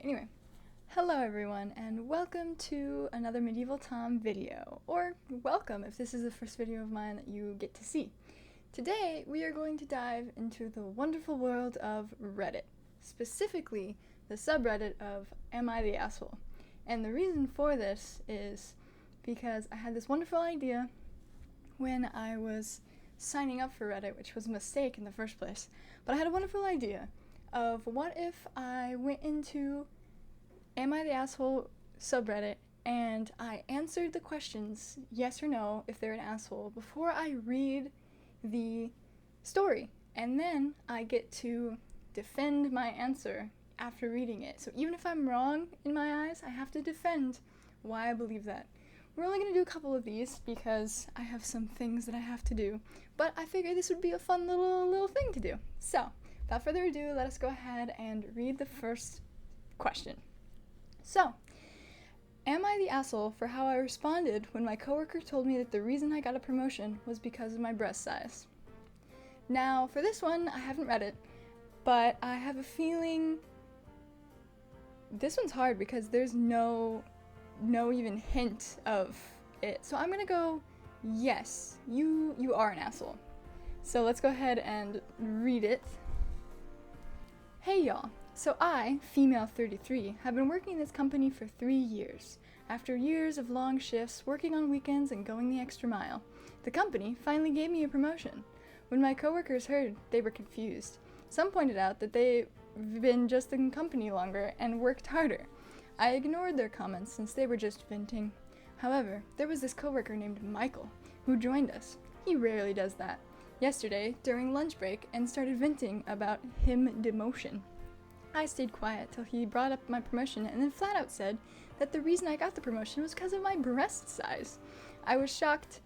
Anyway, hello everyone, and welcome to another Medieval Tom video, or welcome if this is the first video of mine that you get to see. Today, we are going to dive into the wonderful world of Reddit, specifically the subreddit of Am I the Asshole? And the reason for this is because I had this wonderful idea when I was signing up for Reddit, which was a mistake in the first place, but I had a wonderful idea of what if I went into Am I the Asshole subreddit and I answered the questions yes or no if they're an asshole before I read the story, and then I get to defend my answer after reading it. So even if I'm wrong in my eyes, I have to defend why I believe that. We're only going to do a couple of these because I have some things that I have to do, but I figured this would be a fun little thing to do. So, without further ado, let us go ahead and read the first question. So, am I the asshole for how I responded when my coworker told me that the reason I got a promotion was because of my breast size? Now, for this one, I haven't read it, but I have a feeling this one's hard because there's no even hint of it. So I'm gonna go, yes, you are an asshole. So let's go ahead and read it. Hey y'all. So I, female 33, have been working in this company for 3 years. After years of long shifts, working on weekends, and going the extra mile, the company finally gave me a promotion. When my coworkers heard, they were confused. Some pointed out that they've been just in company longer and worked harder. I ignored their comments since they were just venting. However, there was this coworker named Michael who joined us. He rarely does that. Yesterday, during lunch break, and started venting about him demotion. I stayed quiet till he brought up my promotion and then flat out said that the reason I got the promotion was because of my breast size. I was shocked.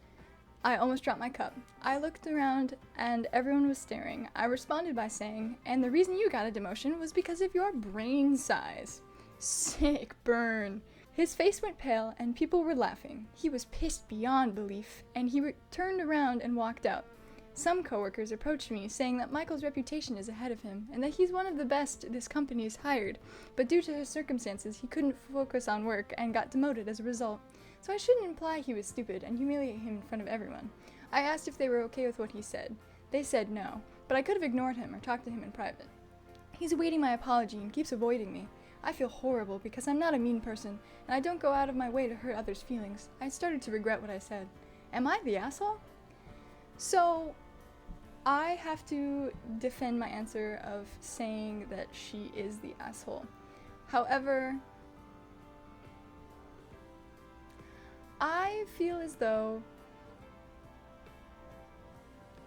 I almost dropped my cup. I looked around and everyone was staring. I responded by saying, and the reason you got a demotion was because of your brain size. Sick burn. His face went pale and people were laughing. He was pissed beyond belief and he turned around and walked out. Some coworkers approached me saying that Michael's reputation is ahead of him and that he's one of the best this company has hired, but due to his circumstances he couldn't focus on work and got demoted as a result. So I shouldn't imply he was stupid and humiliate him in front of everyone. I asked if they were okay with what he said. They said no, but I could have ignored him or talked to him in private. He's awaiting my apology and keeps avoiding me. I feel horrible because I'm not a mean person and I don't go out of my way to hurt others' feelings. I started to regret what I said. Am I the asshole? So, I have to defend my answer of saying that she is the asshole. However, I feel as though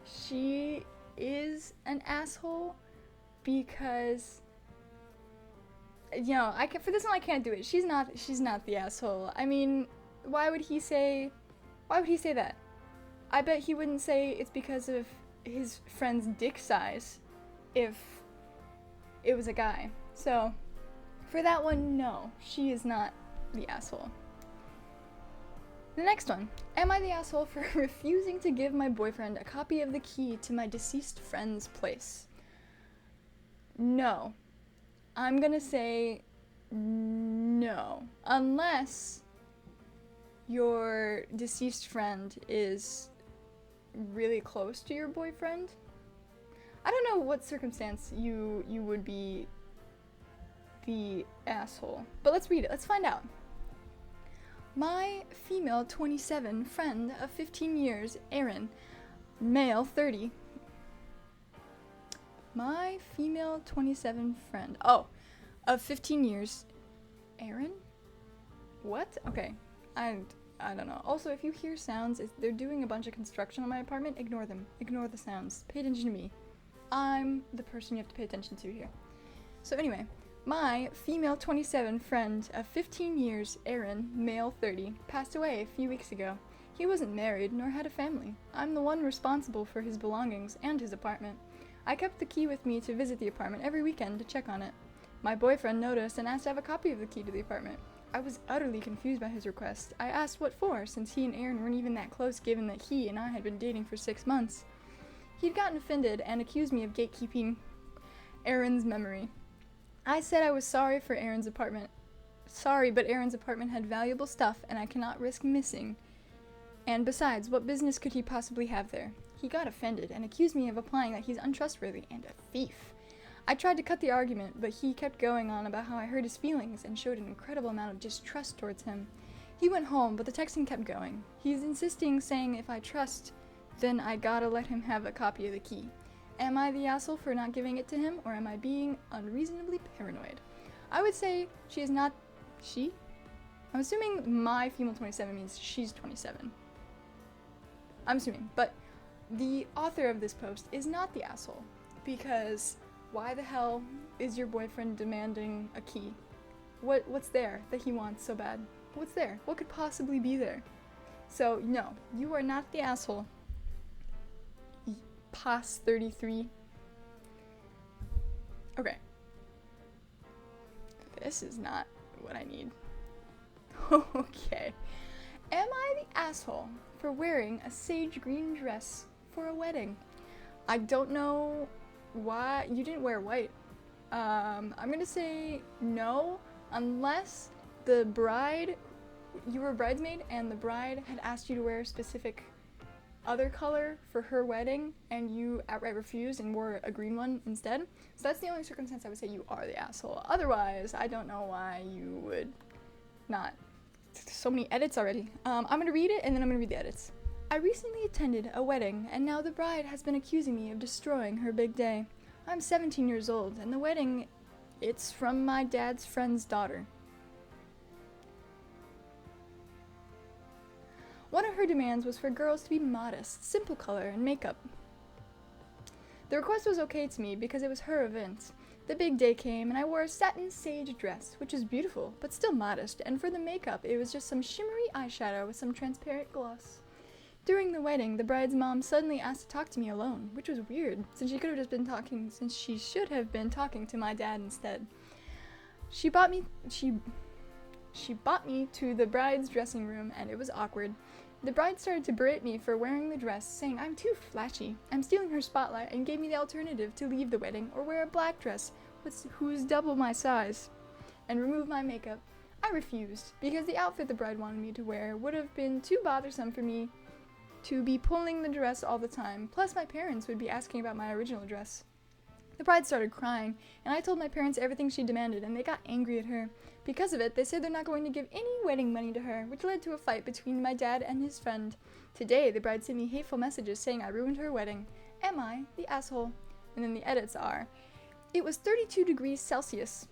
she is an asshole because, for this one I can't do it. She's not the asshole. I mean, why would he say that? I bet he wouldn't say it's because of his friend's dick size if it was a guy. So, for that one, no, she is not the asshole. The next one. Am I the asshole for refusing to give my boyfriend a copy of the key to my deceased friend's place? No. I'm gonna say no. Unless your deceased friend is really close to your boyfriend. I don't know what circumstance you would be the asshole, but let's read it. Let's find out. My female 27 friend of 15 years, Aaron, male 30. My female 27 friend, of 15 years, Aaron? What? Okay, I don't know. Also, if you hear sounds, they're doing a bunch of construction on my apartment, ignore them. Ignore the sounds. Pay attention to me. I'm the person you have to pay attention to here. So anyway, my female 27 friend of 15 years, Aaron, male 30, passed away a few weeks ago. He wasn't married nor had a family. I'm the one responsible for his belongings and his apartment. I kept the key with me to visit the apartment every weekend to check on it. My boyfriend noticed and asked to have a copy of the key to the apartment. I was utterly confused by his request. I asked what for, since he and Aaron weren't even that close given that he and I had been dating for 6 months. He'd gotten offended and accused me of gatekeeping Aaron's memory. I said I was sorry for Aaron's apartment. Sorry, but Aaron's apartment had valuable stuff and I cannot risk missing. And besides, what business could he possibly have there? He got offended and accused me of implying that he's untrustworthy and a thief. I tried to cut the argument, but he kept going on about how I hurt his feelings and showed an incredible amount of distrust towards him. He went home, but the texting kept going. He's insisting, saying if I trust, then I gotta let him have a copy of the key. Am I the asshole for not giving it to him, or am I being unreasonably paranoid? I would say she is not... She? I'm assuming my female 27 means she's 27. I'm assuming, but the author of this post is not the asshole, because why the hell is your boyfriend demanding a key? What's there that he wants so bad? What's there? What could possibly be there? So, no, you are not the asshole. Pos 33. Okay. This is not what I need. Okay. Am I the asshole for wearing a sage green dress for a wedding? I don't know why you didn't wear white. I'm gonna say no, unless the bride, you were a bridesmaid and the bride had asked you to wear a specific other color for her wedding and you outright refused and wore a green one instead. So that's the only circumstance I would say you are the asshole. Otherwise, I don't know why you would not. So many edits already. I'm gonna read it and then I'm gonna read the edits. I recently attended a wedding and now the bride has been accusing me of destroying her big day. I'm 17 years old and the wedding, it's from my dad's friend's daughter. One of her demands was for girls to be modest, simple color, and makeup. The request was okay to me because it was her event. The big day came and I wore a satin sage dress, which is beautiful, but still modest, and for the makeup it was just some shimmery eyeshadow with some transparent gloss. During the wedding, the bride's mom suddenly asked to talk to me alone, which was weird, since she should have been talking to my dad instead. She brought me to the bride's dressing room and it was awkward. The bride started to berate me for wearing the dress, saying I'm too flashy. I'm stealing her spotlight and gave me the alternative to leave the wedding or wear a black dress who's double my size and remove my makeup. I refused because the outfit the bride wanted me to wear would have been too bothersome for me to be pulling the dress all the time, plus my parents would be asking about my original dress. The bride started crying, and I told my parents everything she demanded, and they got angry at her. Because of it, they said they're not going to give any wedding money to her, which led to a fight between my dad and his friend. Today, the bride sent me hateful messages saying I ruined her wedding. Am I the asshole? And then the edits are, it was 32 degrees Celsius.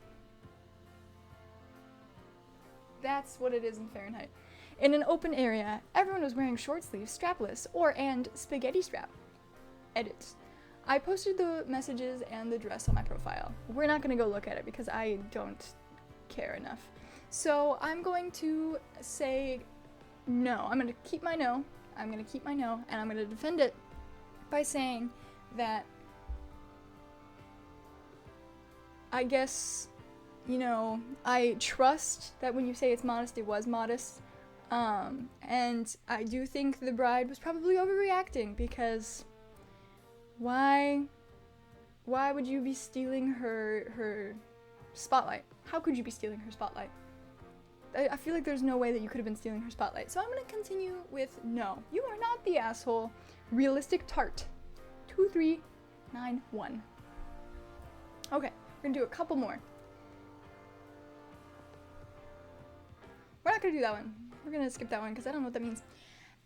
That's what it is in Fahrenheit. In an open area, everyone was wearing short sleeves, strapless, and spaghetti strap. Edits. I posted the messages and the dress on my profile. We're not going to go look at it because I don't care enough. So I'm going to say no. I'm going to keep my no. I'm going to keep my no, and I'm going to defend it by saying that I guess, you know, I trust that when you say it's modest, it was modest. And I do think the bride was probably overreacting because why would you be stealing her spotlight? How could you be stealing her spotlight? I feel like there's no way that you could have been stealing her spotlight. So I'm going to continue with no. You are not the asshole. Realistic tart. 2391. Okay, we're going to do a couple more. We're not going to do that one. We're going to skip that one because I don't know what that means.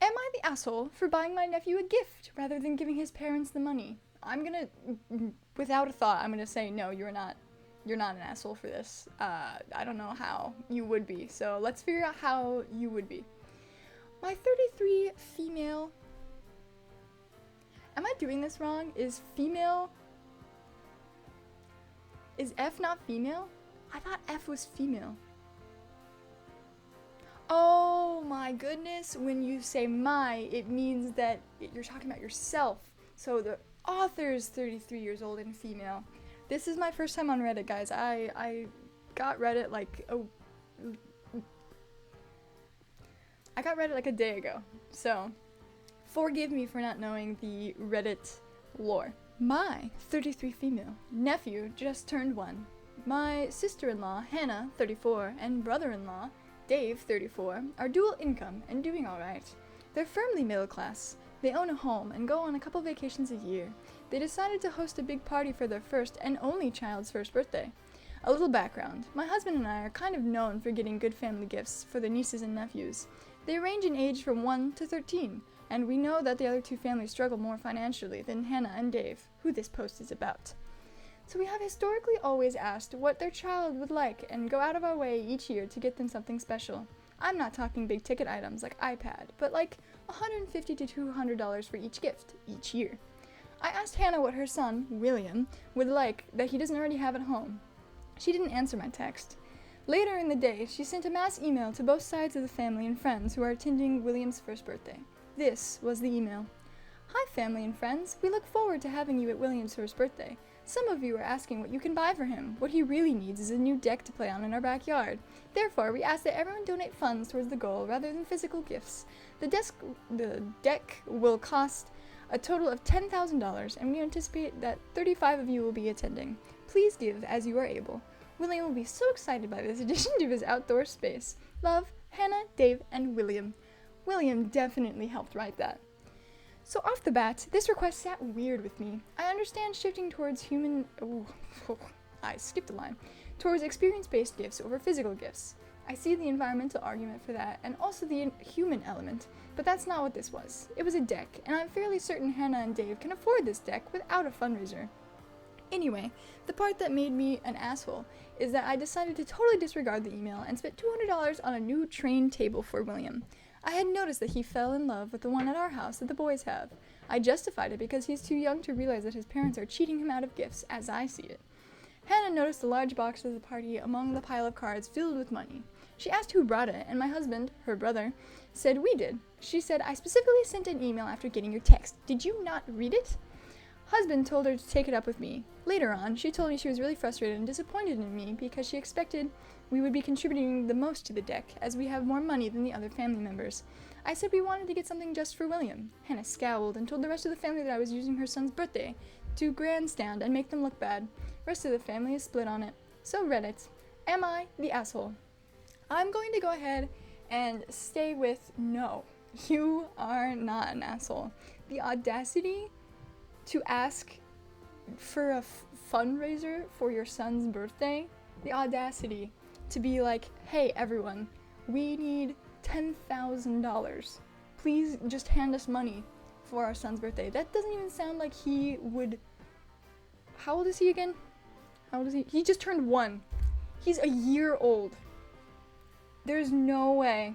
Am I the asshole for buying my nephew a gift rather than giving his parents the money? I'm going to, without a thought, I'm going to say no, you're not an asshole for this. I don't know how you would be. So let's figure out how you would be. My 33 female. Am I doing this wrong? Is F not female? I thought F was female. Oh my goodness, when you say my, it means that you're talking about yourself. So the author is 33 years old and female. This is my first time on Reddit, guys. I got Reddit like a day ago. So forgive me for not knowing the Reddit lore. My 33 female nephew just turned 1. My sister-in-law, Hannah, 34, and brother-in-law, Dave, 34, are dual income and doing alright. They're firmly middle class. They own a home and go on a couple vacations a year. They decided to host a big party for their first and only child's first birthday. A little background. My husband and I are kind of known for getting good family gifts for their nieces and nephews. They range in age from 1 to 13, and we know that the other two families struggle more financially than Hannah and Dave, who this post is about. So we have historically always asked what their child would like and go out of our way each year to get them something special. I'm not talking big ticket items like iPad, but like $150 to $200 for each gift each year. I asked Hannah what her son, William, would like that he doesn't already have at home. She didn't answer my text. Later in the day, she sent a mass email to both sides of the family and friends who are attending William's first birthday. This was the email. Hi family and friends, we look forward to having you at William's first birthday. Some of you are asking what you can buy for him. What he really needs is a new deck to play on in our backyard. Therefore, we ask that everyone donate funds towards the goal rather than physical gifts. The deck will cost a total of $10,000, and we anticipate that 35 of you will be attending. Please give as you are able. William will be so excited by this addition to his outdoor space. Love, Hannah, Dave, and William. William definitely helped write that. So off the bat, this request sat weird with me. I understand shifting towards I skipped a line. Towards experience-based gifts over physical gifts. I see the environmental argument for that, and also the human element, but that's not what this was. It was a deck, and I'm fairly certain Hannah and Dave can afford this deck without a fundraiser. Anyway, the part that made me an asshole is that I decided to totally disregard the email and spent $200 on a new train table for William. I had noticed that he fell in love with the one at our house that the boys have. I justified it because he's too young to realize that his parents are cheating him out of gifts, as I see it. Hannah noticed a large box of the party among the pile of cards filled with money. She asked who brought it, and my husband, her brother, said we did. She said, I specifically sent an email after getting your text. Did you not read it? Husband told her to take it up with me. Later on, she told me she was really frustrated and disappointed in me because she expected we would be contributing the most to the deck, as we have more money than the other family members. I said we wanted to get something just for William. Hannah scowled and told the rest of the family that I was using her son's birthday to grandstand and make them look bad. Rest of the family is split on it. So Reddit, am I the asshole? I'm going to go ahead and stay with no. You are not an asshole. The audacity to ask for a fundraiser for your son's birthday, the audacity to be like, hey everyone, we need $10,000. Please just hand us money for our son's birthday. That doesn't even sound like he would... How old is he again? How old is he? He just turned 1. He's a year old. There's no way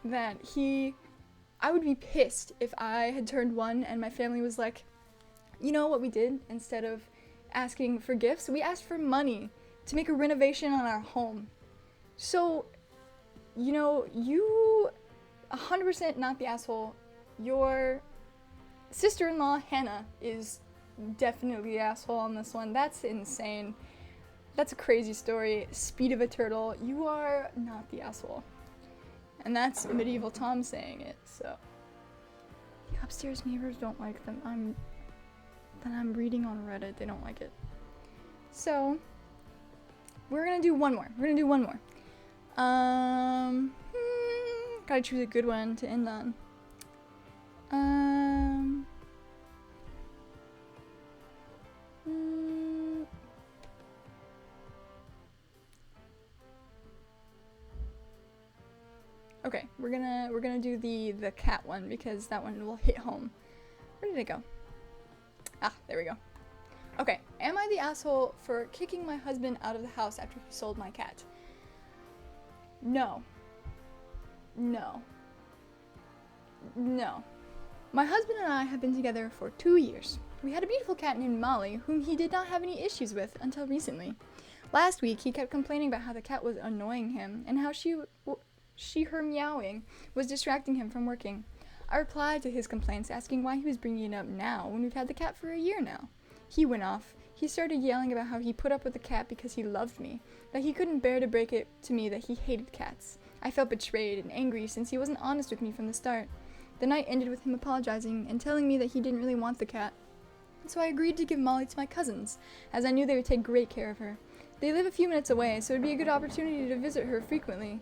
that I would be pissed if I had turned 1 and my family was like, you know what we did instead of asking for gifts? We asked for money to make a renovation on our home. So, you know, you 100% not the asshole. Your sister-in-law, Hannah, is definitely the asshole on this one. That's insane. That's a crazy story. Speed of a turtle. You are not the asshole. And that's Medieval Tom saying it, so. The upstairs neighbors don't like them. I'm reading on Reddit. They don't like it. So, we're gonna do one more. Gotta choose a good one to end on. Okay, we're gonna do the cat one because that one will hit home. Where did it go? Ah, there we go. Okay, am I the asshole for kicking my husband out of the house after he sold my cat? No. No. No. My husband and I have been together for 2 years. We had a beautiful cat named Molly, whom he did not have any issues with until recently. Last week, he kept complaining about how the cat was annoying him and how her meowing was distracting him from working. I replied to his complaints, asking why he was bringing it up now when we've had the cat for a year now. He went off. He started yelling about how he put up with the cat because he loved me, that he couldn't bear to break it to me that he hated cats. I felt betrayed and angry since he wasn't honest with me from the start. The night ended with him apologizing and telling me that he didn't really want the cat. So I agreed to give Molly to my cousins, as I knew they would take great care of her. They live a few minutes away, so it'd be a good opportunity to visit her frequently.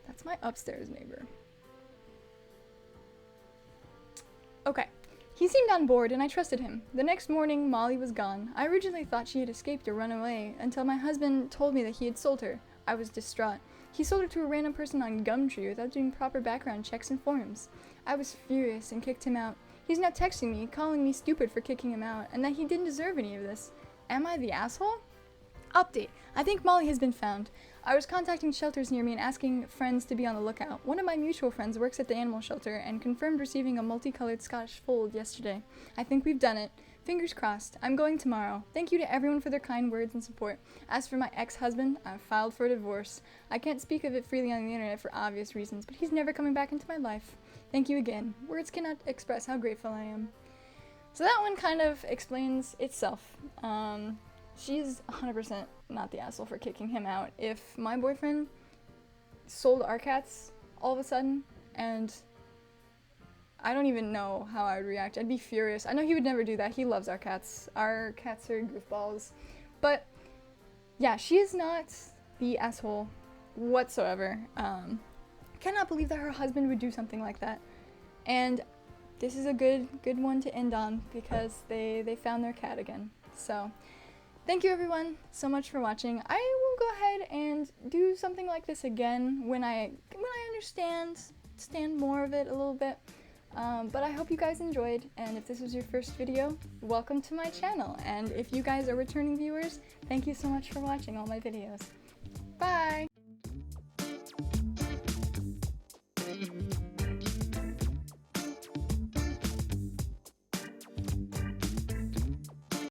That's my upstairs neighbor. Okay. He seemed on board, and I trusted him. The next morning, Molly was gone. I originally thought she had escaped or run away, until my husband told me that he had sold her. I was distraught. He sold her to a random person on Gumtree without doing proper background checks and forms. I was furious and kicked him out. He's now texting me, calling me stupid for kicking him out, and that he didn't deserve any of this. Am I the asshole? Update. I think Molly has been found. I was contacting shelters near me and asking friends to be on the lookout. One of my mutual friends works at the animal shelter and confirmed receiving a multicolored Scottish fold yesterday. I think we've done it. Fingers crossed. I'm going tomorrow. Thank you to everyone for their kind words and support. As for my ex-husband, I've filed for a divorce. I can't speak of it freely on the internet for obvious reasons, but he's never coming back into my life. Thank you again. Words cannot express how grateful I am. So that one kind of explains itself. She's 100% not the asshole for kicking him out. If my boyfriend sold our cats all of a sudden, and I don't even know how I would react. I'd be furious. I know he would never do that. He loves our cats. Our cats are goofballs. But yeah, she is not the asshole whatsoever. Cannot believe that her husband would do something like that. And this is a good one to end on, because they found their cat again. So thank you everyone so much for watching. I will go ahead and do something like this again when I understand more of it a little bit. But I hope you guys enjoyed, and if this was your first video, welcome to my channel. And if you guys are returning viewers, thank you so much for watching all my videos. Bye!